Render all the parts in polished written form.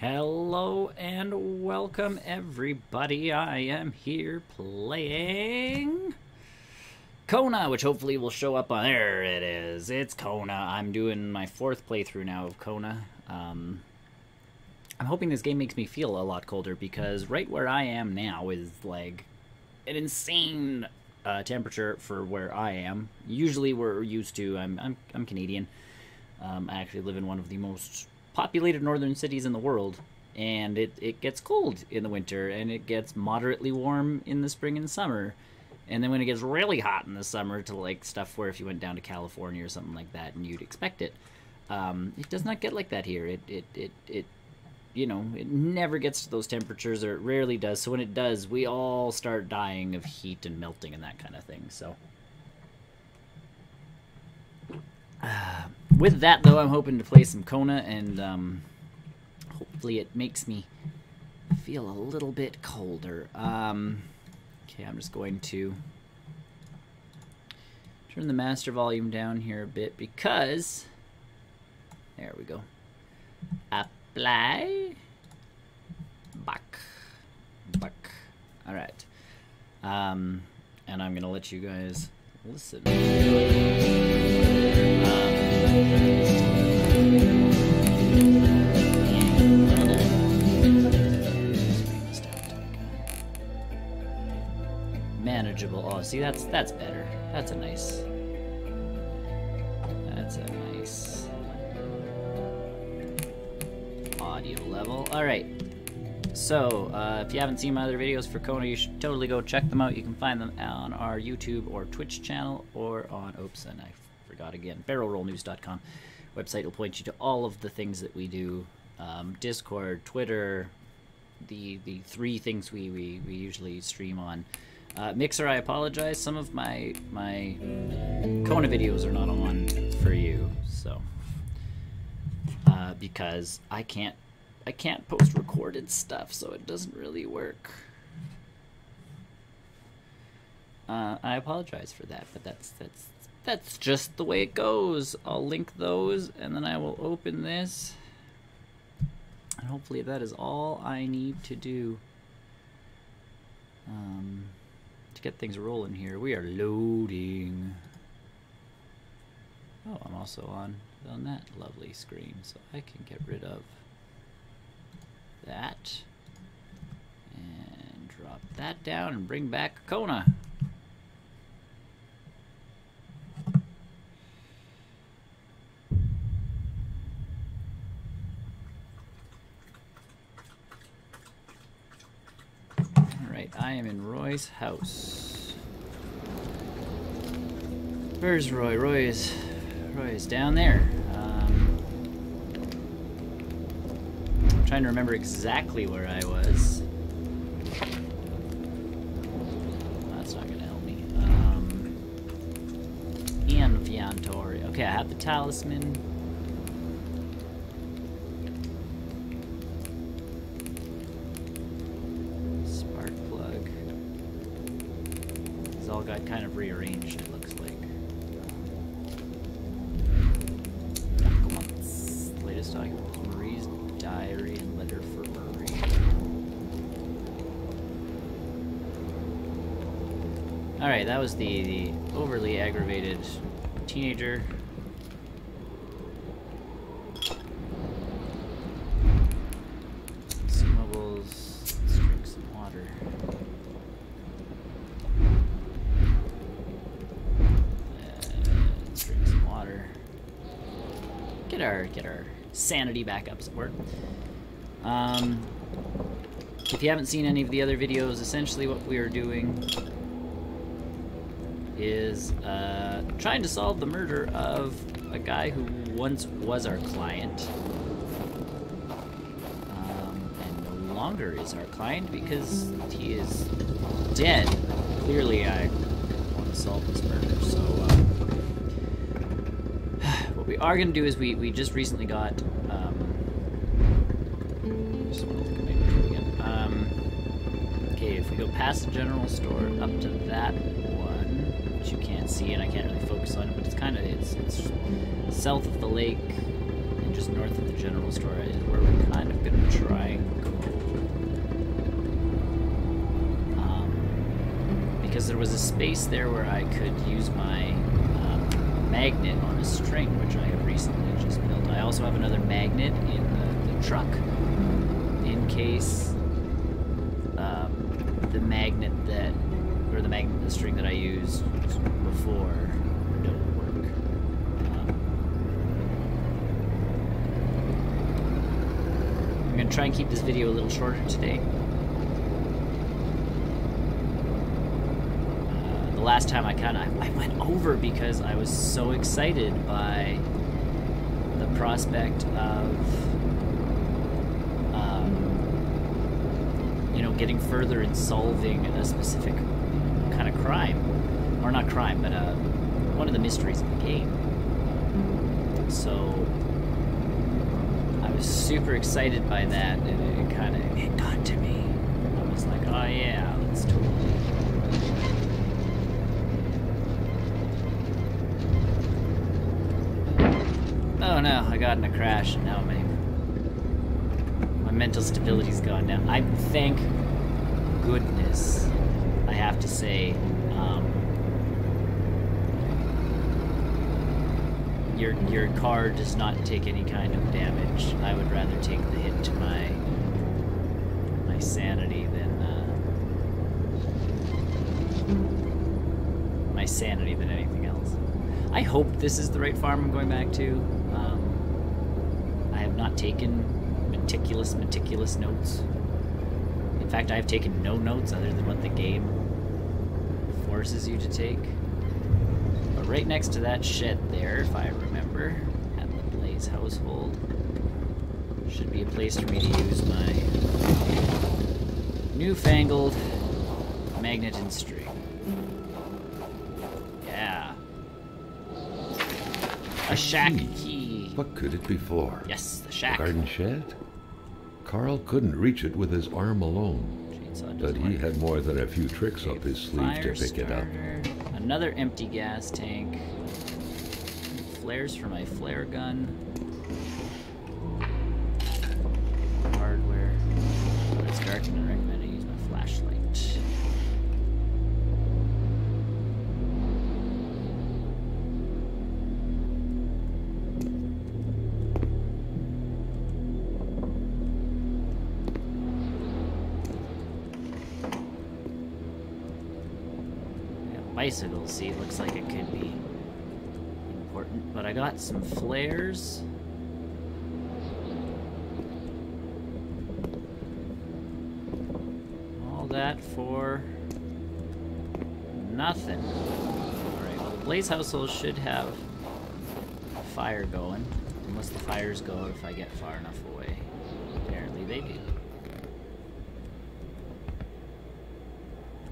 Hello and welcome everybody. I am here playing Kona, which hopefully will show up on... There it is. It's Kona. I'm doing my 4th playthrough now of Kona. I'm hoping this game makes me feel a lot colder because right where I am now is like an insane temperature for where I am. Usually we're used to... I'm Canadian. I actually live in one of the most populated northern cities in the world, and it gets cold in the winter, and it gets moderately warm in the spring and summer, and then when it gets really hot in the summer to like stuff where if you went down to California or something like that and you'd expect it, it does not get like that here. It you know, it never gets to those temperatures, or it rarely does. So when it does, we all start dying of heat and melting and that kind of thing. So with that, though, I'm hoping to play some Kona, and hopefully it makes me feel a little bit colder. Okay, I'm just going to turn the master volume down here a bit because... There we go. Apply. Back. Alright. And I'm going to let you guys listen. Manageable. Oh, see, that's better. That's a nice audio level. All right. So, if you haven't seen my other videos for Kona, you should totally go check them out. You can find them on our YouTube or Twitch channel, or on, oops, and I forgot again, barrelrollnews.com. Website will point you to all of the things that we do. Discord, Twitter, the 3 things we usually stream on. Mixer, I apologize. Some of my Kona videos are not on for you, so because I can't post recorded stuff, so it doesn't really work. I apologize for that, but that's just the way it goes. I'll link those, and then I will open this, and hopefully that is all I need to do to get things rolling here. We are loading. Oh, I'm also on that lovely screen, so I can get rid of that and drop that down and bring back Kona. Alright, I am in Roy's house. Where's Roy? Roy is down there. I'm trying to remember exactly where I was. That's not gonna help me. Inventory. Okay, I have the talisman. Spark plug. It's all got kind of rearranged, it looks like. Latest document, Marie's diary and letter for Marie. Alright, that was the overly aggravated teenager. Consumables. Let's drink some water. Let's drink some water. Get our sanity back up somewhere. If you haven't seen any of the other videos, essentially what we are doing is trying to solve the murder of a guy who once was our client, and no longer is our client because he is dead. Clearly I want to solve this murder, so what we are going to do is we just recently got okay, if we go past the general store up to that one, which you can't see and I can't really focus on it, but it's kind of it's south of the lake, and just north of the general store, is where we're kind of going to try and go. Because there was a space there where I could use my magnet on a string, which I have recently just built. I also have another magnet in the truck in case the magnet the string that I used before don't work. I'm going to try and keep this video a little shorter today. The last time I went over because I was so excited by the prospect of getting further in solving a specific kind of crime, or not crime, but one of the mysteries of the game. So I was super excited by that, and it got to me. I was like, oh yeah, let's totally. Oh no, I got in a crash, and now my mental stability's gone down. I thank goodness, I have to say, your car does not take any kind of damage. I would rather take the hit to my sanity than anything else. I hope this is the right farm I'm going back to. I have not taken meticulous notes. In fact, I have taken no notes other than what the game forces you to take. But right next to that shed there, if I remember, at the Blaze household, should be a place for me to use my newfangled magnet and string. Yeah. A shack key. What could it be for? Yes, the shack. A garden shed? Carl couldn't reach it with his arm alone, but he had more than a few tricks up his sleeve to pick it up. Another empty gas tank. Flares for my flare gun. Hardware. When it's dark, I recommend I use my flashlight. Bicycle seat looks like it could be important, but I got some flares. All that for nothing. Alright, well, the Blaze household should have a fire going, unless the fires go out if I get far enough away. Apparently they do.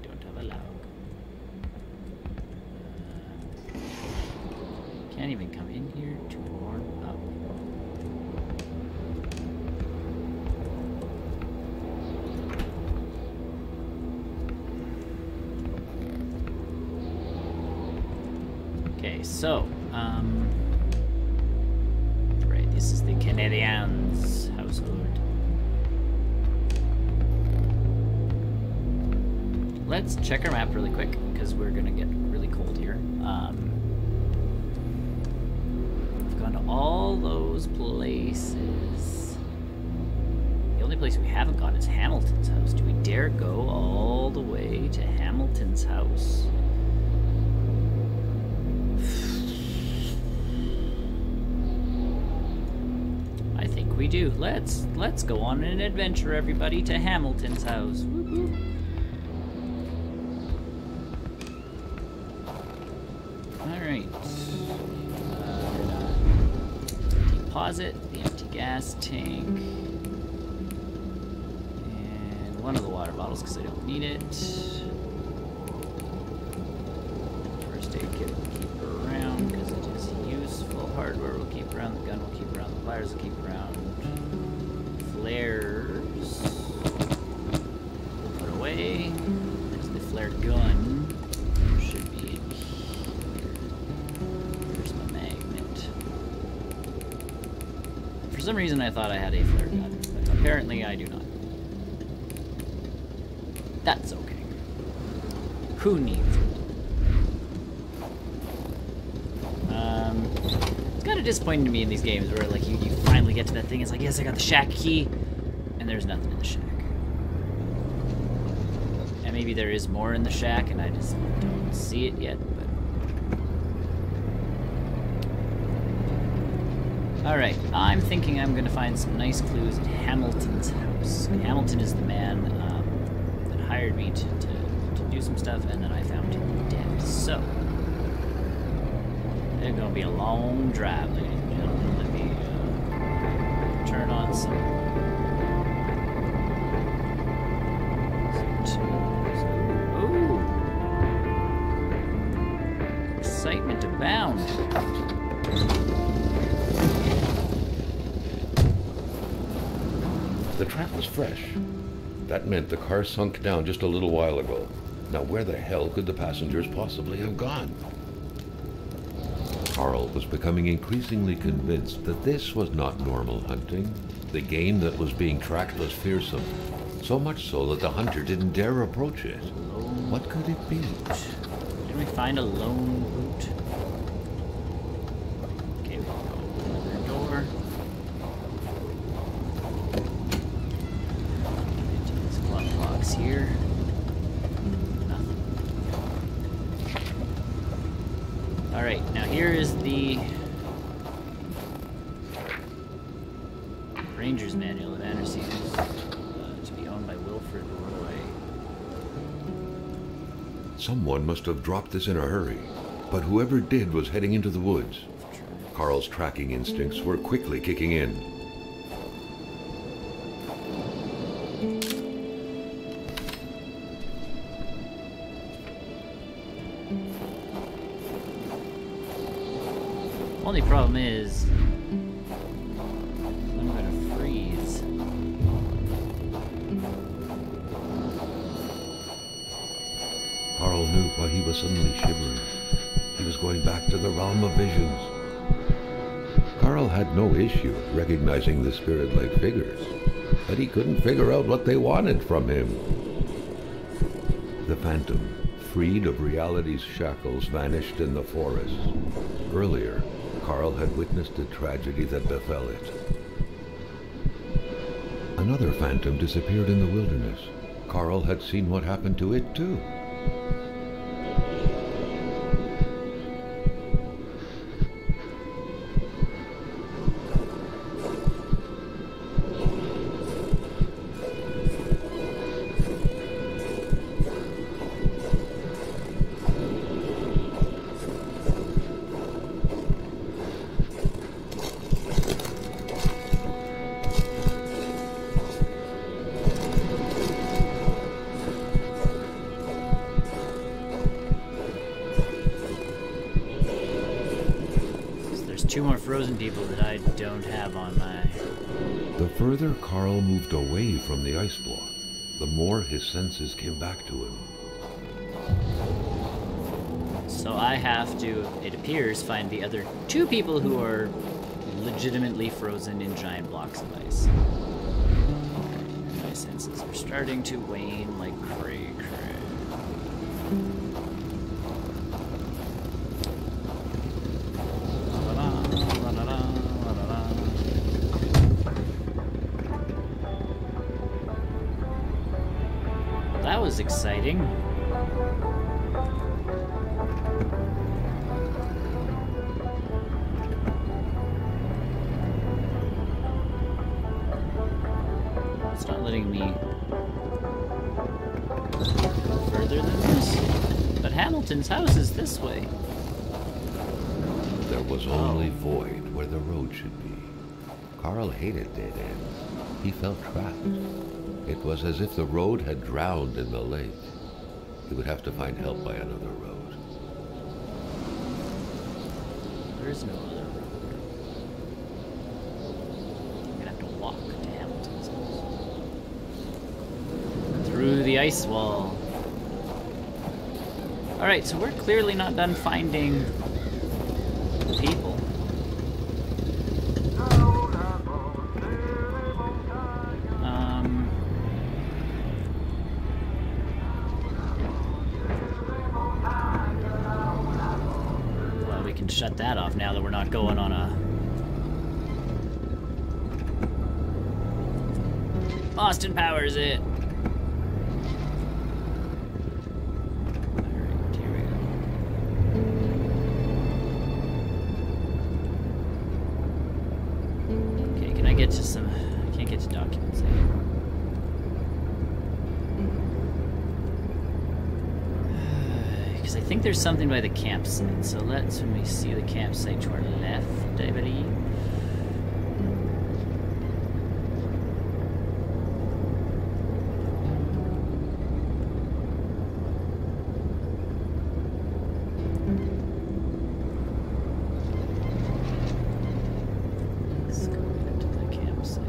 Don't have a log. Can't even come in here to warm up. Okay, so, right, this is the Canadians' household. Let's check our map really quick, because we're gonna get really cold here. Gone to all those places. The only place we haven't gone is Hamilton's house. Do we dare go all the way to Hamilton's house? I think we do. Let's go on an adventure, everybody, to Hamilton's house. Woo-hoo. All right. Deposit the empty gas tank and one of the water bottles because I don't need it. First aid kit we'll keep around because it is useful. Hardware we'll keep around. The gun we'll keep around. The pliers we'll keep around. Flares we'll put away because the flare gun should be in here. Here's my magnet. some reason I thought I had a flare gun, but apparently I do not. That's okay. Who needs it? It's kind of disappointing to me in these games where like you finally get to that thing. It's like, yes, I got the shack key, and there's nothing in the shack. And maybe there is more in the shack, and I just don't see it yet. But all right, I'm thinking I'm gonna find some nice clues at Hamilton's house. Hamilton is the man that hired me to do some stuff, and then I found him dead. So. It's gonna be a long drive, ladies and gentlemen. Let me turn on some tunes. Ooh! Excitement abound. The trap was fresh. That meant the car sunk down just a little while ago. Now where the hell could the passengers possibly have gone? Carl was becoming increasingly convinced that this was not normal hunting. The game that was being tracked was fearsome, so much so that the hunter didn't dare approach it. What could it be? Didn't we find a lone route? Okay, we'll go another door. Into this glove box here. Alright, now here is the Ranger's Manual of Anderson, to be owned by Wilfred Roy. Someone must have dropped this in a hurry, but whoever did was heading into the woods. Carl's tracking instincts were quickly kicking in. Only problem is, I'm gonna freeze. Carl knew why he was suddenly shivering. He was going back to the realm of visions. Carl had no issue recognizing the spirit-like figures, but he couldn't figure out what they wanted from him. The phantom, freed of reality's shackles, vanished in the forest. Earlier, Carl had witnessed a tragedy that befell it. Another phantom disappeared in the wilderness. Carl had seen what happened to it too. Two more frozen people that I don't have on my... The further Carl moved away from the ice block, the more his senses came back to him. So I have to, it appears, find the other two people who are legitimately frozen in giant blocks of ice. My senses are starting to wane like cray. That was exciting. It's not letting me go further than this. But Hamilton's house is this way. There was only void where the road should be. Carl hated dead ends. He felt trapped. It was as if the road had drowned in the lake. He would have to find help by another road. There is no other road. I'm gonna have to walk to Hamilton's house. Through the ice wall. Alright, so we're clearly not done finding people. shut that off now that we're not going on a... Austin Powers it! Alright, here we go. Okay, can I get to some... I can't get to documents yet. Because I think there's something by the campsite, so let's, when we see the campsite to our left, I believe. Let's go into the campsite.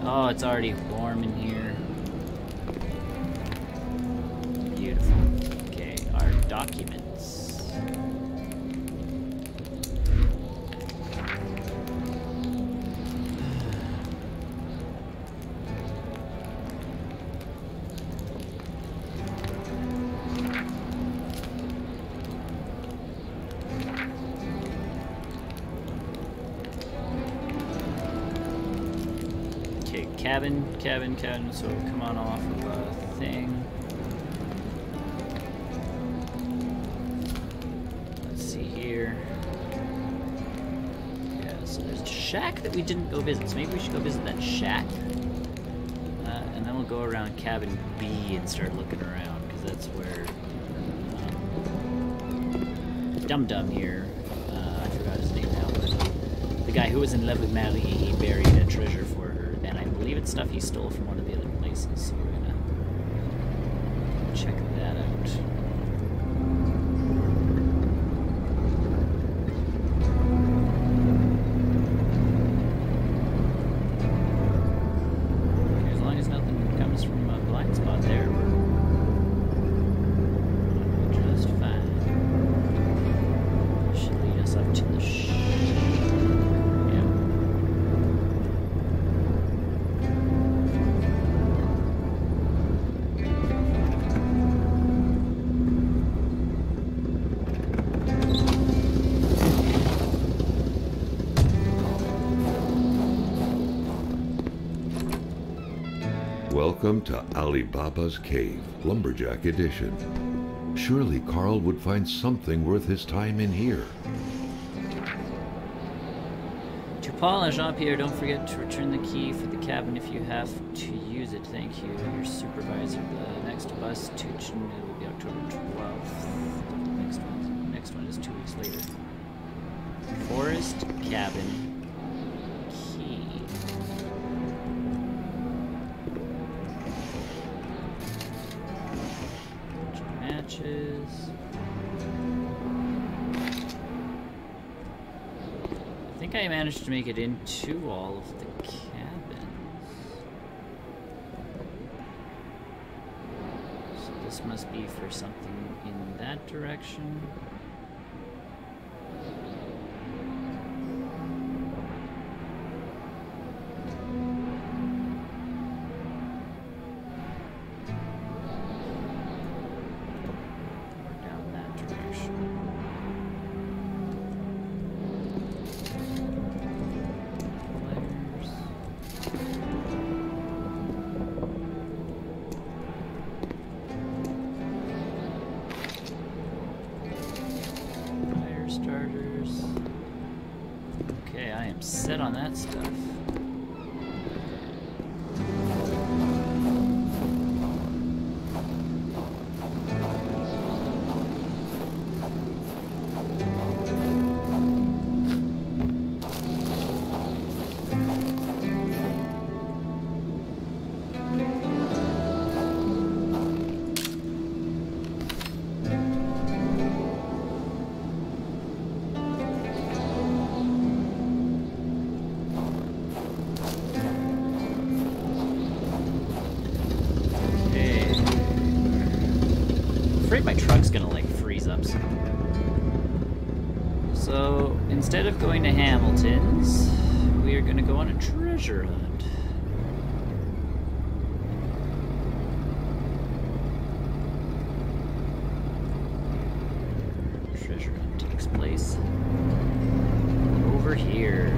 Oh, it's already warm in here. Beautiful. Okay, our documents. Cabin, so come on off of a thing. Let's see here. Yeah, so there's a shack that we didn't go visit, so maybe we should go visit that shack. And then we'll go around cabin B and start looking around, because that's where Dum Dum here, I forgot his name now, but the guy who was in love with Marie, he buried a treasure for her. And I believe it's stuff he stole from one of the other places, so we're gonna check that out. Okay, as long as nothing comes from a blind spot there, we're just fine. Should lead us up to the Welcome to Alibaba's Cave, Lumberjack Edition. Surely Carl would find something worth his time in here. To Paul and Jean-Pierre, don't forget to return the key for the cabin if you have to use it. Thank you. Your supervisor. The next bus to Chinook will be October 12th. Next one is 2 weeks later. Forest cabin key. Matches. I think I managed to make it into all of the cabins. So this must be for something in that direction. Set on that stuff. afraid my truck's gonna like freeze up soon. So instead of going to Hamilton's, we are gonna go on a treasure hunt. Treasure hunt takes place over here.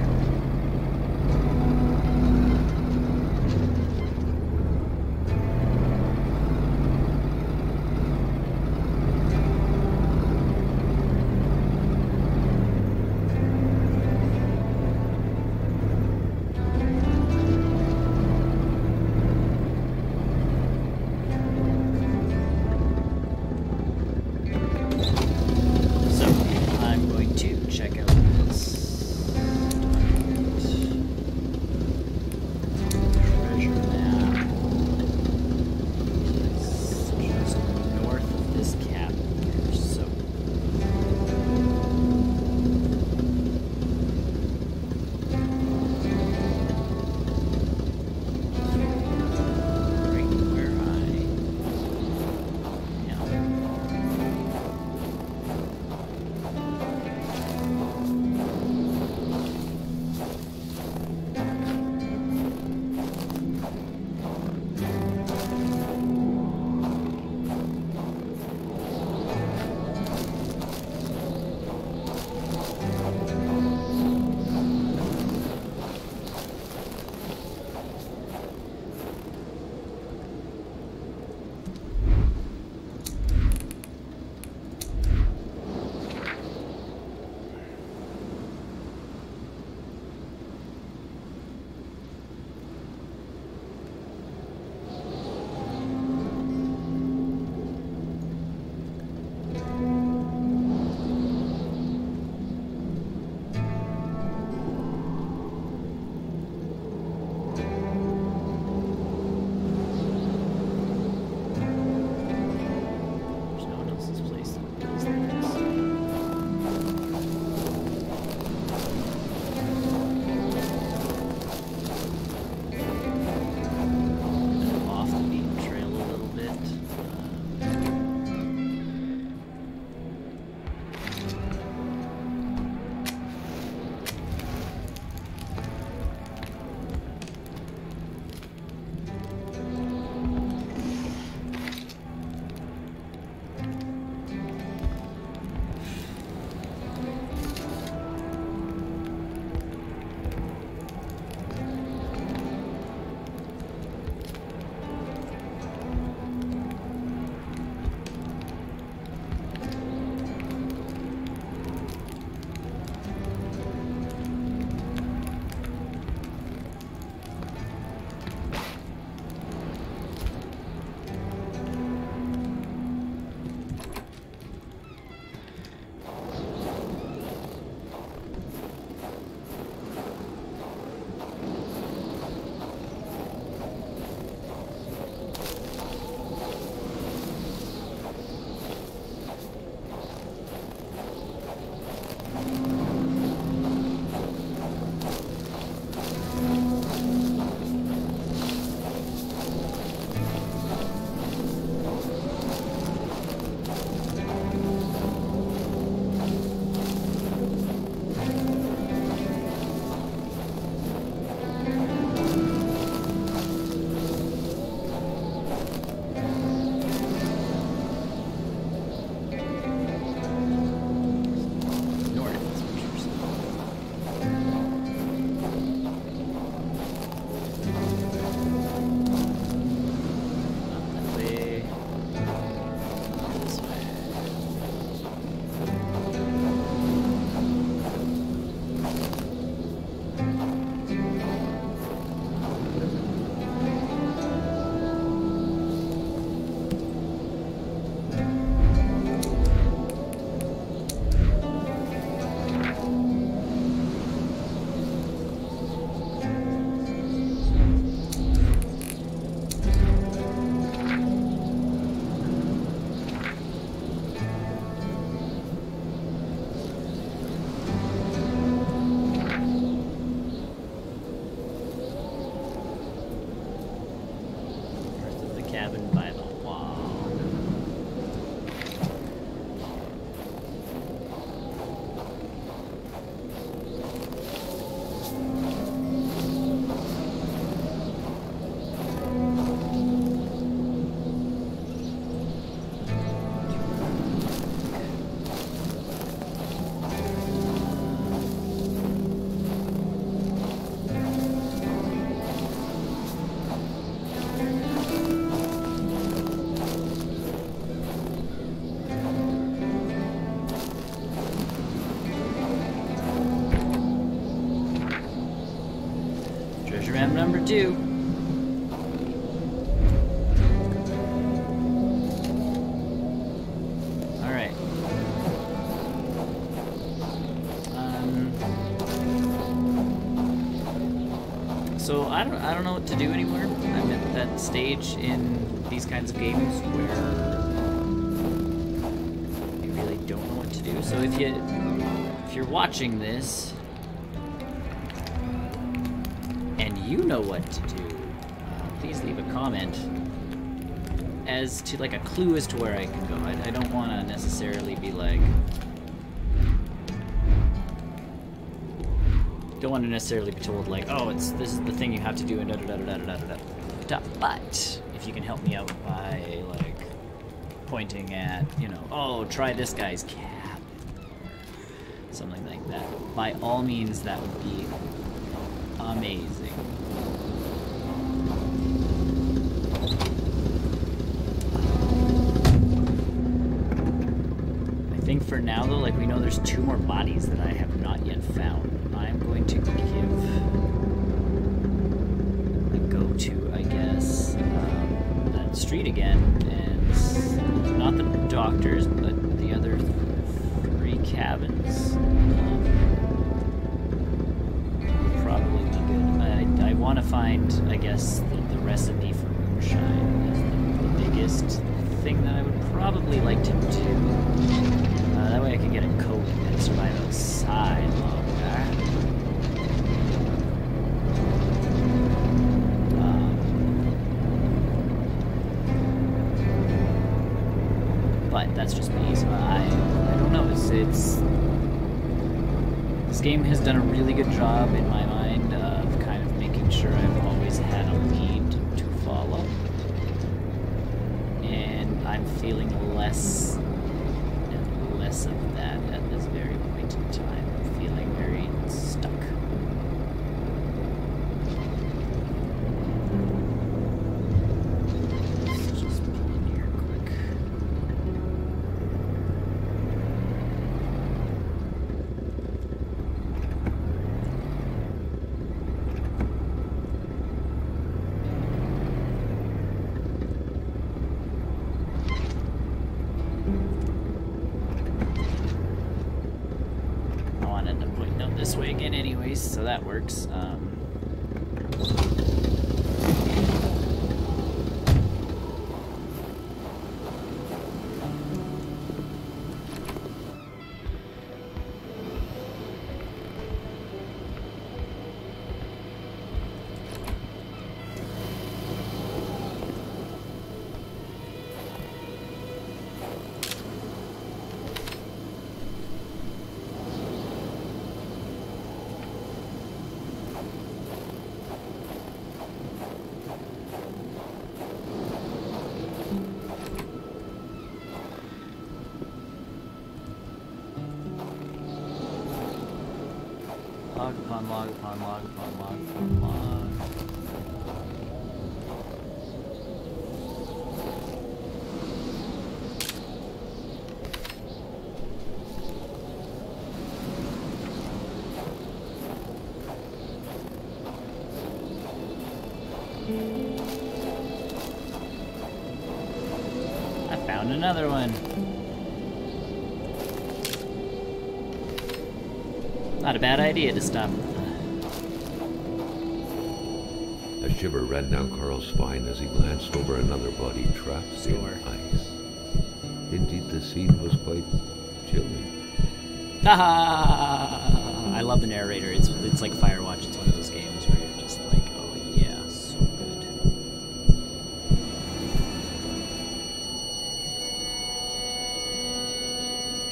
cabin by the wall. do. Alright. So I don't know what to do anymore. I'm at that stage in these kinds of games where you really don't know what to do. So if you're watching this and you know what to do, please leave a comment as to like a clue as to where I can go. I don't want to necessarily be like, don't want to necessarily be told like, oh, this is the thing you have to do and da da da da da da da da. But if you can help me out by like pointing at, you know, oh, try this guy's cabin, something like that, by all means, that would be amazing. I think for now though, like we know there's 2 more bodies that I have not yet found. I'm going to give a go to, I guess, that street again, and not the doctors, but the other 3 cabins. Probably be good. I want to find, I guess, the recipe for moonshine is the biggest thing that I would probably like to do. That way I could get a coat and survive outside longer. But that's just me, so I don't know. This game has done a really good job in my mind of kind of making sure I've always had a lead to follow, and I'm feeling less and less of that at this very point in time. I'm feeling very stuck. Let's just pull in here quick. This way again anyways, so that works. Log upon log upon log upon log upon log. I found another one. Not a bad idea to stop. A shiver ran down Carl's spine as he glanced over another body trapped in ice. Indeed, the scene was quite chilling. Haha! I love the narrator. It's like Firewatch. It's one of those games where you're just like, oh yeah, so good.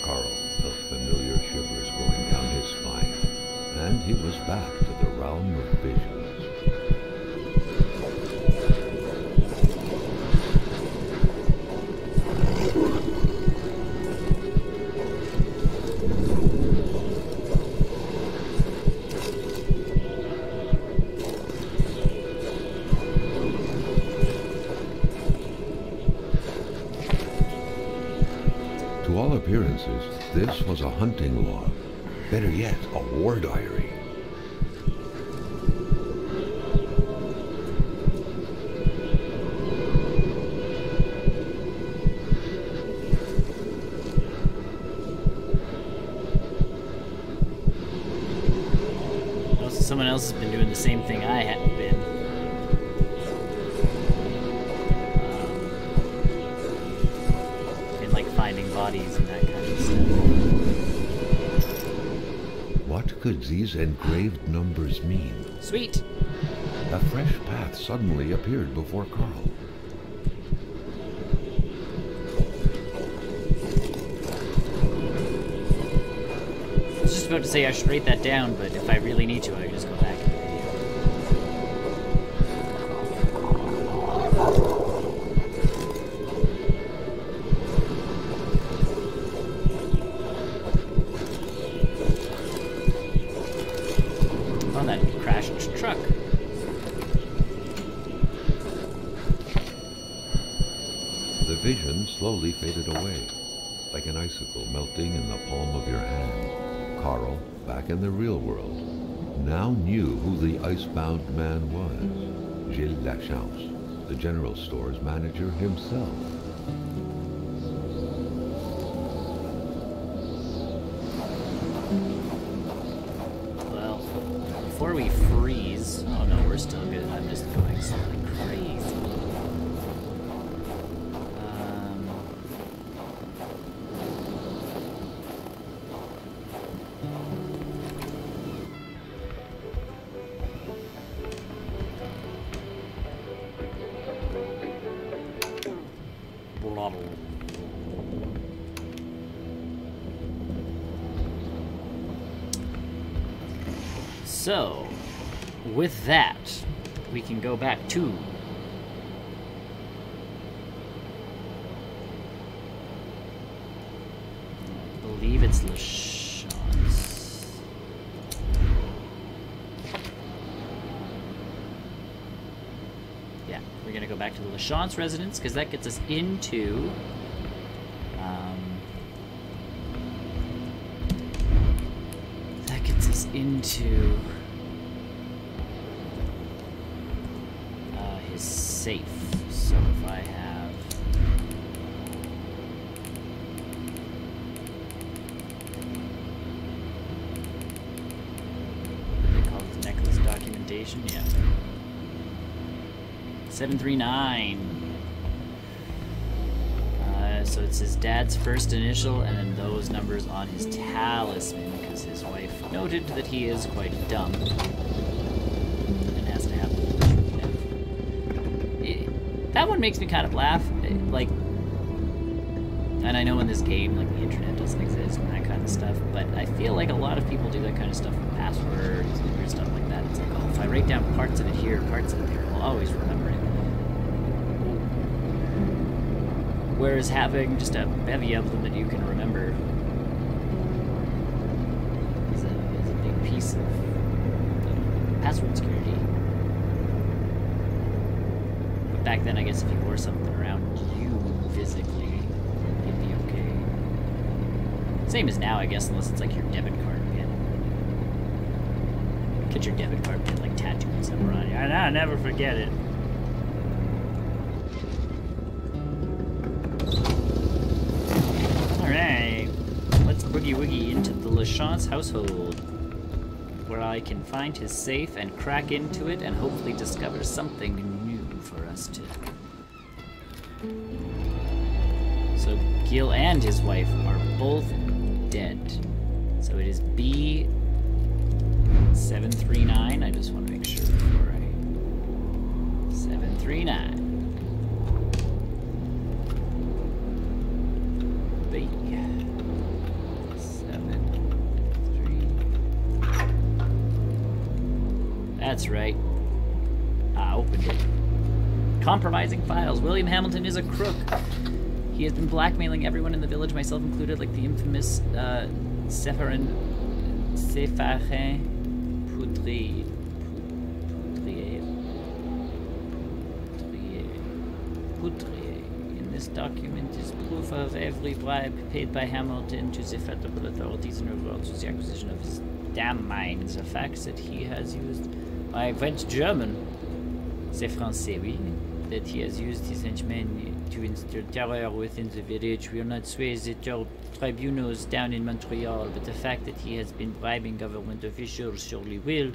Carl felt familiar shivers going down his spine, and he was back to the realm of visions. To all appearances, this was a hunting log. Better yet, a war diary. else has been doing the same thing I hadn't been. Been like finding bodies and that kind of stuff. What could these engraved numbers mean? Sweet. A fresh path suddenly appeared before Carl. I was just about to say I should write that down, but if I really need to, I just go back in the video. Oh, that crashed truck. The vision slowly faded away, like an icicle melting in the palm of your hand. Carl, back in the real world, now knew who the icebound man was. Gilles Lachance, the general store's manager himself. Well, before we freeze... Oh no, we're still good. I'm just going something crazy. So, with that, we can go back to I believe it's Lachance. Yeah, we're gonna go back to the Lachance residence because that gets us into into his safe. So if I have what do they call it, the necklace documentation? Yeah. 739. So it's his dad's first initial and then those numbers on his talisman because his wife noted that he is quite dumb and has to have that one makes me kind of laugh, like, and I know in this game like the internet doesn't exist and that kind of stuff, but I feel like a lot of people do that kind of stuff with passwords and weird stuff like that. It's like, oh, if I write down parts of it here, parts of it there, I'll always remember it. Whereas having just a bevy of them that you can remember is a big piece of password security. But back then, I guess if you wore something around you physically, it'd be okay. Same as now, I guess, unless it's like your debit card pin. Get your debit card pin like tattooed somewhere on you. I'll never forget it. Alright, let's boogie-woogie into the Lachance household, where I can find his safe and crack into it and hopefully discover something new for us to... So Gil and his wife are both dead. So it is B739. I just want to make sure before I... 739. That's right. I opened it. Compromising files. William Hamilton is a crook. He has been blackmailing everyone in the village, myself included, like the infamous Sepharin Poudrier. In this document is proof of every bribe paid by Hamilton to the federal authorities in regards to the acquisition of his damn mines. The facts that he has used... I went German. C'est français, oui. That he has used his henchmen to instill terror within the village will not sway the tribunals down in Montreal, but the fact that he has been bribing government officials surely will.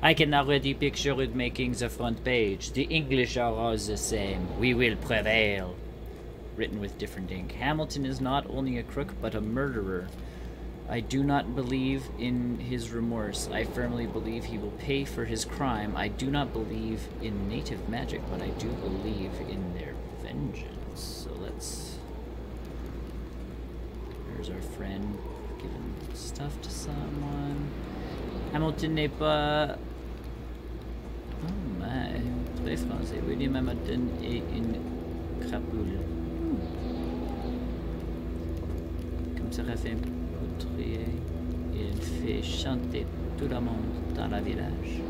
I can already picture it making the front page. The English are all the same. We will prevail. Written with different ink. Hamilton is not only a crook, but a murderer. I do not believe in his remorse. I firmly believe he will pay for his crime. I do not believe in native magic, but I do believe in their vengeance. So let's... There's our friend giving stuff to someone. Hamilton n'est pas... Oh my. Très français. William Hamilton est une crapule. Comme ça fait poutrer, il fait chanter tout le monde dans la village.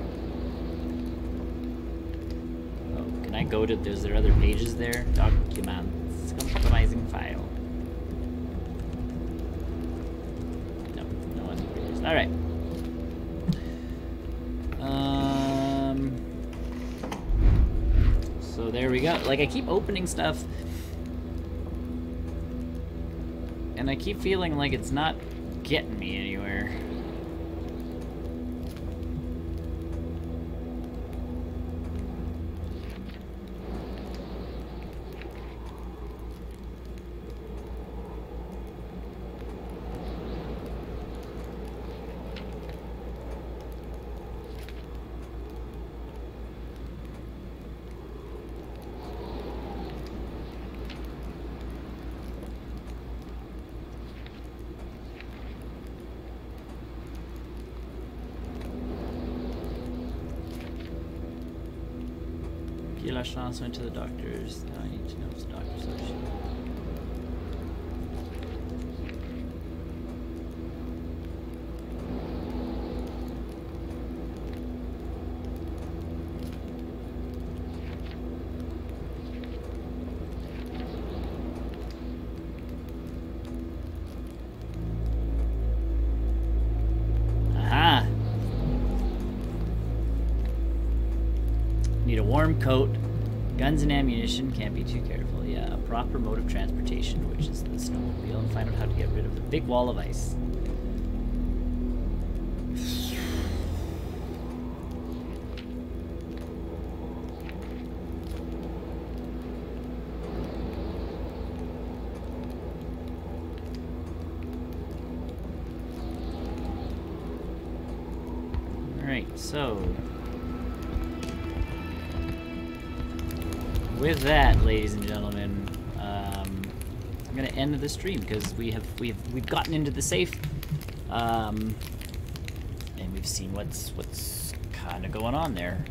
Oh, can I go to... Is there other pages there? Documents. Compromising file. No, no other pages. Alright. So there we go. Like, I keep opening stuff, and I keep feeling like it's not getting me anywhere. La chance went to the doctors. Now I need to know if the doctor's social. Aha! Need a warm coat. Guns and ammunition, can't be too careful. Yeah, a proper mode of transportation, which is the snowmobile, and find out how to get rid of the big wall of ice. Alright, so... with that, ladies and gentlemen, I'm gonna end the stream because we've gotten into the safe, and we've seen what's kind of going on there.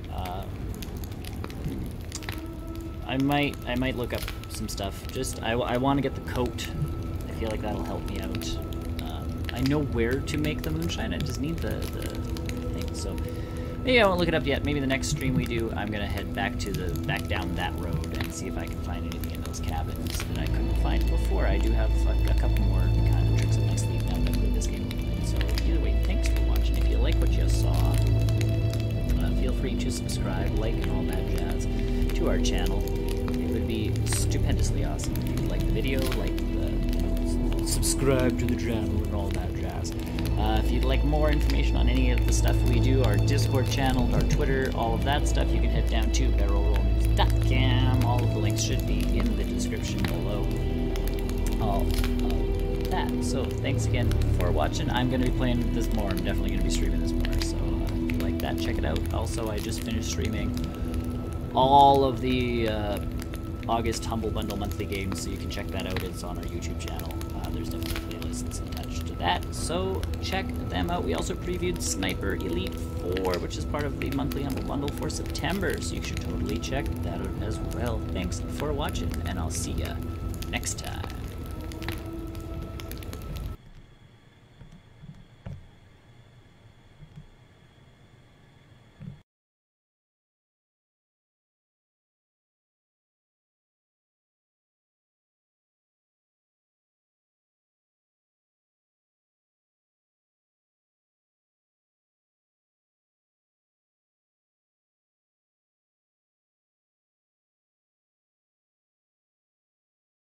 I might look up some stuff. Just I want to get the coat. I feel like that'll help me out. I know where to make the moonshine. I just need the thing. So. Maybe I won't look it up yet. Maybe the next stream we do, I'm gonna head back down that road and see if I can find anything in those cabins that I couldn't find before. I do have a couple more kind of tricks up my sleeve now that I played this game. So either way, thanks for watching. If you like what you saw, feel free to subscribe, like, and all that jazz to our channel. It would be stupendously awesome if you like the video, like the subscribe to the channel, and all that jazz. If you'd like more information on any of the stuff we do, our Discord channel, our Twitter, all of that stuff, you can head down to barrelrollnews.com. All of the links should be in the description below. All of that. So thanks again for watching. I'm going to be playing this more. I'm definitely going to be streaming this more. So if you like that, check it out. Also, I just finished streaming all of the August Humble Bundle monthly games, so you can check that out. It's on our YouTube channel. There's definitely playlists attached to that, so check them out. We also previewed Sniper Elite 4, which is part of the monthly Humble Bundle for September, so you should totally check that out as well. Thanks for watching, and I'll see ya next time.